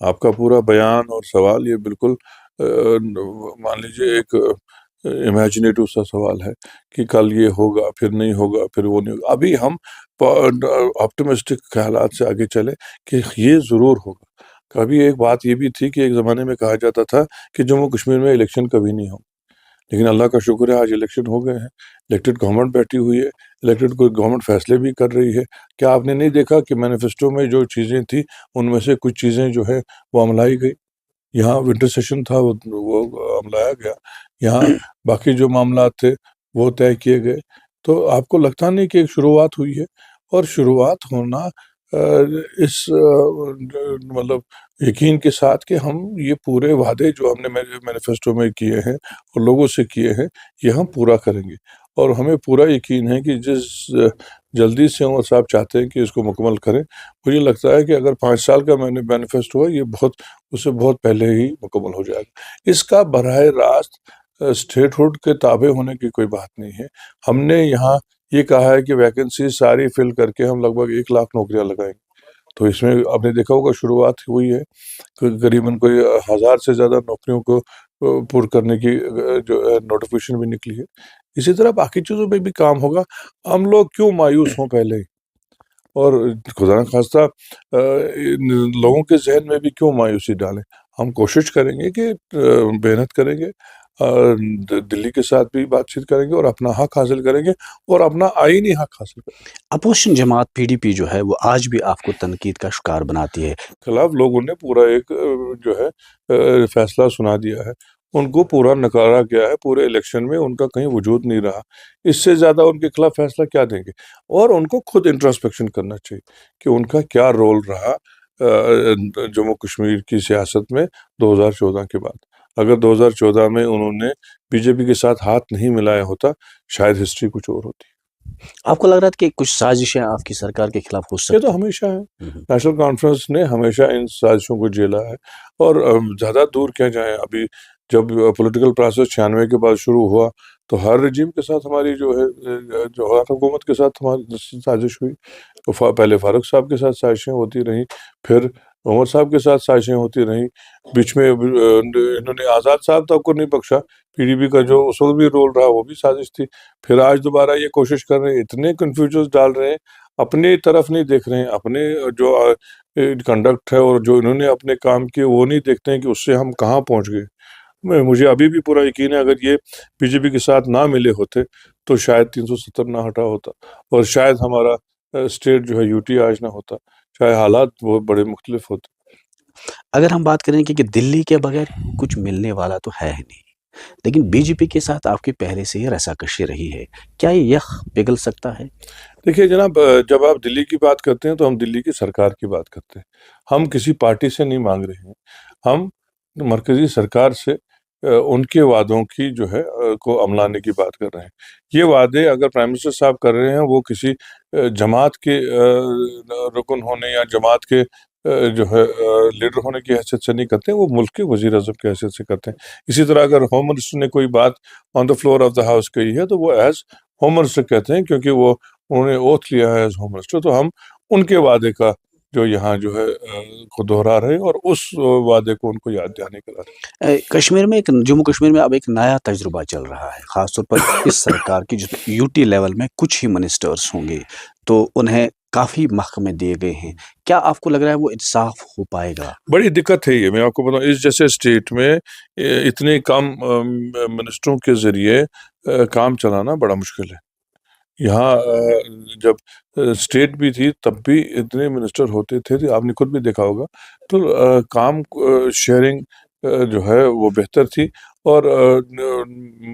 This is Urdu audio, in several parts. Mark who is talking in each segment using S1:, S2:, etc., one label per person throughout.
S1: آپ کا پورا بیان اور سوال یہ بالکل مان لیجیے ایک امیجنیٹو سا سوال ہے کہ کل یہ ہوگا پھر نہیں ہوگا پھر وہ نہیں ہوگا. ابھی ہم آپٹمسٹک خیالات سے آگے چلے کہ یہ ضرور ہوگا. کبھی ایک بات یہ بھی تھی کہ ایک زمانے میں کہا جاتا تھا کہ جموں کشمیر میں الیکشن کبھی نہیں ہوگا، لیکن اللہ کا شکر ہے آج الیکشن ہو گئے ہیں، الیکٹڈ گورنمنٹ بیٹھی ہوئی ہے، الیکٹڈ کوئی گورنمنٹ فیصلے بھی کر رہی ہے. کیا آپ نے نہیں دیکھا کہ مینیفیسٹو میں جو چیزیں تھیں ان میں سے کچھ چیزیں جو ہے وہ عملائی گئی؟ یہاں ونٹر سیشن تھا وہ عملایا گیا، یہاں باقی جو معاملات تھے وہ طے کیے گئے. تو آپ کو لگتا نہیں کہ ایک شروعات ہوئی ہے؟ اور شروعات ہونا اس مطلب یقین کے ساتھ کہ ہم یہ پورے وعدے جو ہم نے مینیفیسٹو میں کیے ہیں اور لوگوں سے کیے ہیں یہ ہم پورا کریں گے. اور ہمیں پورا یقین ہے کہ جس جلدی سے عمر صاحب چاہتے ہیں کہ اس کو مکمل کریں، مجھے لگتا ہے کہ اگر 5 سال کا مینیفیسٹو ہے یہ اس سے بہت پہلے ہی مکمل ہو جائے گا. اس کا براہ راست اسٹیٹ ہوڈ کے تابع ہونے کی کوئی بات نہیں ہے. ہم نے یہاں یہ کہا ہے کہ ویکنسی ساری فل کر کے ہم لگ بھگ 1 لاکھ نوکریاں لگائیں گے. تو اس میں آپ نے دیکھا ہوگا شروعات ہوئی ہے، قریباً کوئی 1000 سے زیادہ نوکریوں کو پر کرنے کی جو نوٹیفیکیشن بھی نکلی ہے. اسی طرح باقی چیزوں پہ بھی کام ہوگا. ہم لوگ کیوں مایوس ہوں پہلے ہی؟ اور خدا نخواستہ لوگوں کے ذہن میں بھی کیوں مایوسی ڈالیں؟ ہم کوشش کریں گے کہ محنت کریں گے، دلی کے ساتھ بھی بات چیت کریں گے اور اپنا حق حاصل کریں گے اور اپنا آئینی حق حاصل کریں گے.
S2: اپوزیشن جماعت PDP جو ہے وہ آج بھی آپ کو تنقید کا شکار بناتی ہے.
S1: خلاف لوگوں نے پورا ایک جو ہے فیصلہ سنا دیا ہے، ان کو پورا نکارا گیا ہے، پورے الیکشن میں ان کا کہیں وجود نہیں رہا. اس سے زیادہ ان کے خلاف فیصلہ کیا دیں گے؟ اور ان کو خود انٹراسپیکشن کرنا چاہیے کہ ان کا کیا رول رہا جموں کشمیر کی سیاست میں 2014 کے بعد. اگر 2014 میں انہوں نے BJP کے ساتھ ہاتھ نہیں ملایا ہوتا شاید ہسٹری کچھ اور ہوتی.
S2: آپ کو لگ رہا ہے کہ کچھ سازشیں آپ کی سرکار کے خلاف ہو
S1: یہ
S2: سکتی
S1: تو ہمیشہ ہے.
S2: ہیں؟
S1: نیشنل کانفرنس نے ہمیشہ ان سازشوں کو جیلا ہے. اور زیادہ دور کیا جائیں، ابھی جب پولیٹیکل پروسیس 96 کے بعد شروع ہوا تو ہر رجیم کے ساتھ ہماری جو ہے جو ہر حکومت کے ساتھ ہماری سازش ہوئی. تو پہلے فاروق صاحب کے ساتھ سازشیں ہوتی رہیں، پھر عمر صاحب کے ساتھ سازشیں ہوتی رہیں، بیچ میں انہوں نے آزاد صاحب تک کو نہیں بخشا. PDP کا جو اس وقت بھی رول رہا وہ بھی سازش تھی. پھر آج دوبارہ یہ کوشش کر رہے ہیں، اتنے کنفیوژنز ڈال رہے ہیں، اپنی طرف نہیں دیکھ رہے ہیں، اپنے جو کنڈکٹ ہے اور جو انہوں نے اپنے کام کیے وہ نہیں دیکھتے ہیں کہ اس سے ہم کہاں پہنچ گئے. مجھے ابھی بھی پورا یقین ہے اگر یہ BJP کے ساتھ نہ ملے ہوتے تو شاید 370 نہ ہٹا ہوتا اور شاید ہمارا اسٹیٹ جو ہے UT آج نہ ہوتا، شاید حالات بہت بڑے مختلف ہوتے.
S2: اگر ہم بات کریں کہ دلی کے بغیر کچھ ملنے والا تو ہے ہی نہیں، لیکن BJP کے ساتھ آپ کی پہلے سے ہی رساکشی رہی ہے، کیا یہ یخ پگھل سکتا ہے؟
S1: دیکھیے جناب، جب آپ دلی کی بات کرتے ہیں تو ہم دلی کی سرکار کی بات کرتے ہیں. ہم کسی پارٹی سے نہیں مانگ رہے ہیں، ہم مرکزی سرکار سے ان کے وعدوں کی جو ہے کو عملانے کی بات کر رہے ہیں. یہ وعدے اگر پرائم منسٹر صاحب کر رہے ہیں وہ کسی جماعت کے رکن ہونے یا جماعت کے جو ہے لیڈر ہونے کی حیثیت سے نہیں کرتے ہیں، وہ ملک کے وزیر اعظم کی حیثیت سے کرتے ہیں. اسی طرح اگر ہوم منسٹر نے کوئی بات on the floor of the house کہی ہے تو وہ ایز ہوم منسٹر کہتے ہیں، کیونکہ وہ انہوں نے اوتھ لیا ہے ایز ہوم منسٹر. تو ہم ان کے وعدے کا جو یہاں جو ہے کو دہرا رہے اور اس وعدے کو ان کو یاد دہانی کرا رہے.
S2: کشمیر میں جموں کشمیر میں اب ایک نیا تجربہ چل رہا ہے، خاص طور پر اس سرکار کی جس میں UT لیول میں کچھ ہی منسٹرز ہوں گے تو انہیں کافی محکمے دیے گئے ہیں. کیا آپ کو لگ رہا ہے وہ انصاف ہو پائے گا؟
S1: بڑی دقت ہے یہ، میں آپ کو بتاؤں، اس جیسے اسٹیٹ میں اتنے کم منسٹروں کے ذریعے کام چلانا بڑا مشکل ہے. یہاں جب اسٹیٹ بھی تھی تب بھی اتنے منسٹر ہوتے تھے، آپ نے خود بھی دیکھا ہوگا. تو کام شیئرنگ جو ہے وہ بہتر تھی اور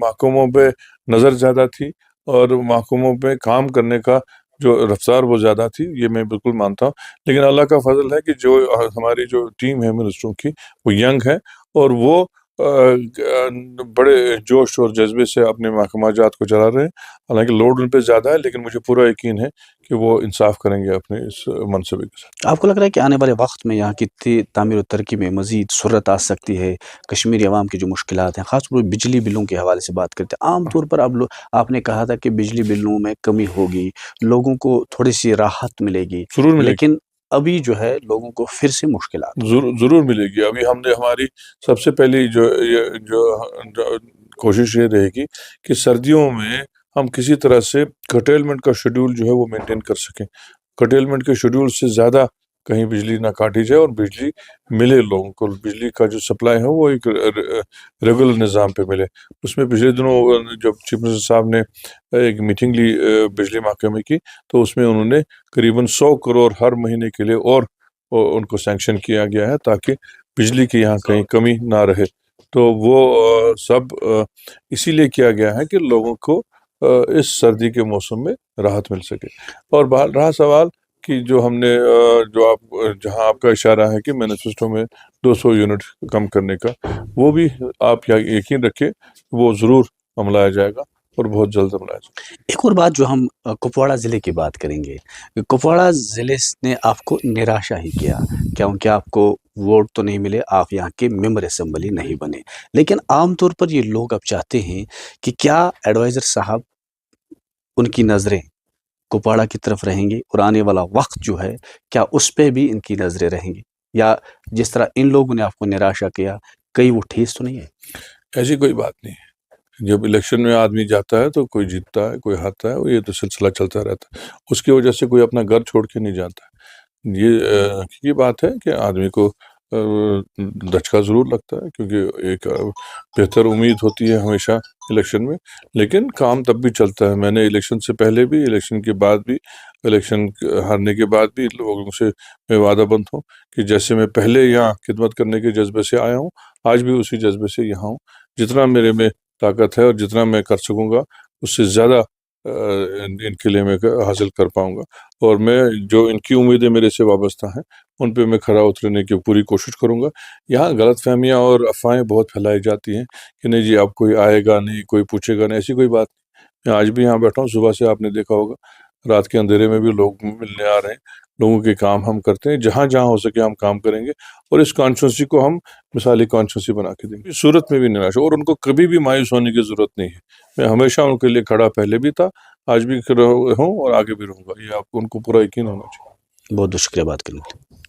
S1: محکموں پہ نظر زیادہ تھی اور محکموں پہ کام کرنے کا جو رفتار وہ زیادہ تھی. یہ میں بالکل مانتا ہوں. لیکن اللہ کا فضل ہے کہ جو ہماری جو ٹیم ہے منسٹروں کی وہ ینگ ہے اور وہ بڑے جوش اور جذبے سے اپنے محکمہ جات کو چلا رہے ہیں. حالانکہ لوڈ ان پہ زیادہ ہے لیکن مجھے پورا یقین ہے کہ وہ انصاف کریں گے اپنے اس منصبے کے ساتھ.
S2: آپ کو لگ رہا ہے کہ آنے والے وقت میں یہاں کی تعمیر و ترقی میں مزید سرعت آ سکتی ہے؟ کشمیری عوام کی جو مشکلات ہیں، خاص طور پر بجلی بلوں کے حوالے سے بات کرتے ہیں، عام طور پر اب آپ نے کہا تھا کہ بجلی بلوں میں کمی ہوگی، لوگوں کو تھوڑی سی راحت ملے گی،
S1: ضرور ملے گی.
S2: لیکن ابھی جو ہے لوگوں کو پھر سے مشکلات ہو رہی
S1: ضرور ملے گی. ابھی ہم نے ہماری سب سے پہلی جو کوشش یہ رہے گی کہ سردیوں میں ہم کسی طرح سے کرٹیلمنٹ کا شیڈول جو ہے وہ مینٹین کر سکیں. کرٹیلمنٹ کے شیڈول سے زیادہ کہیں بجلی نہ کاٹی جائے اور بجلی ملے لوگوں کو. بجلی کا جو سپلائی ہے وہ ایک ریگولر نظام پہ ملے. اس میں پچھلے دنوں جب چیف منسٹر صاحب نے ایک میٹنگ لی بجلی محکمے کی, تو اس میں انہوں نے قریباً 100 کروڑ ہر مہینے کے لیے اور ان کو سینکشن کیا گیا ہے تاکہ بجلی کی یہاں کہیں کمی نہ رہے. تو وہ سب اسی لیے کیا گیا ہے کہ لوگوں کو اس سردی کے موسم میں راحت مل سکے. اور بہرحال رہا سوال کہ جو ہم نے جہاں آپ کا اشارہ ہے کہ مینیفیسٹو میں 200 یونٹ کم کرنے کا, وہ بھی آپ یقین رکھیں وہ ضرور عملایا جائے گا اور بہت جلد عملایا جائے گا.
S2: ایک اور بات جو ہم کپواڑہ ضلع کی بات کریں گے, کپواڑہ ضلع نے آپ کو نراشا ہی کیا کیونکہ آپ کو ووٹ تو نہیں ملے, آپ یہاں کے ممبر اسمبلی نہیں بنے. لیکن عام طور پر یہ لوگ اب چاہتے ہیں کہ کیا ایڈوائزر صاحب ان کی نظریں کپواڑہ کی طرف رہیں گی, اور آنے والا وقت جو ہے کیا اس پہ بھی ان کی نظریں رہیں گی, یا جس طرح ان لوگوں نے آپ کو نراشا کیا کہیں وہ ٹھیس تو نہیں ہے؟
S1: ایسی کوئی بات نہیں ہے. جب الیکشن میں آدمی جاتا ہے تو کوئی جیتتا ہے کوئی ہارتا ہے, یہ تو سلسلہ چلتا رہتا ہے. اس کی وجہ سے کوئی اپنا گھر چھوڑ کے نہیں جاتا ہے. یہ بات ہے کہ آدمی کو دھچکا ضرور لگتا ہے کیونکہ ایک بہتر امید ہوتی ہے ہمیشہ الیکشن میں, لیکن کام تب بھی چلتا ہے. میں نے الیکشن سے پہلے بھی, الیکشن کے بعد بھی, الیکشن ہارنے کے بعد بھی لوگوں سے میں وعدہ بند ہوں کہ جیسے میں پہلے یہاں خدمت کرنے کے جذبے سے آیا ہوں, آج بھی اسی جذبے سے یہاں ہوں. جتنا میرے میں طاقت ہے اور جتنا میں کر سکوں گا اس سے زیادہ ان کے لیے میں حاصل کر پاؤں گا. اور میں جو ان کی امیدیں میرے سے وابستہ ہیں ان پہ میں کھرا اترنے کی پوری کوشش کروں گا. یہاں غلط فہمیاں اور افواہیں بہت پھیلائی جاتی ہیں کہ نہیں جی اب کوئی آئے گا نہیں, کوئی پوچھے گا نہیں, ایسی کوئی بات نہیں. میں آج بھی یہاں بیٹھا ہوں, صبح سے آپ نے دیکھا ہوگا رات کے اندھیرے میں بھی لوگ ملنے آ رہے ہیں. لوگوں کے کام ہم کرتے ہیں, جہاں جہاں ہو سکے ہم کام کریں گے اور اس کانسٹیٹوئنسی کو ہم مثالی کانسٹیٹوئنسی بنا کے دیں گے. اس صورت میں بھی نراش, اور ان کو کبھی بھی مایوس ہونے کی ضرورت نہیں ہے. میں ہمیشہ ان کے لیے کھڑا پہلے بھی تھا, آج بھی ہوں اور آگے بھی رہوں گا. یہ آپ کو ان کو پورا یقین ہونا چاہیے.
S2: بہت بہت شکریہ بات کرنے کے لیے.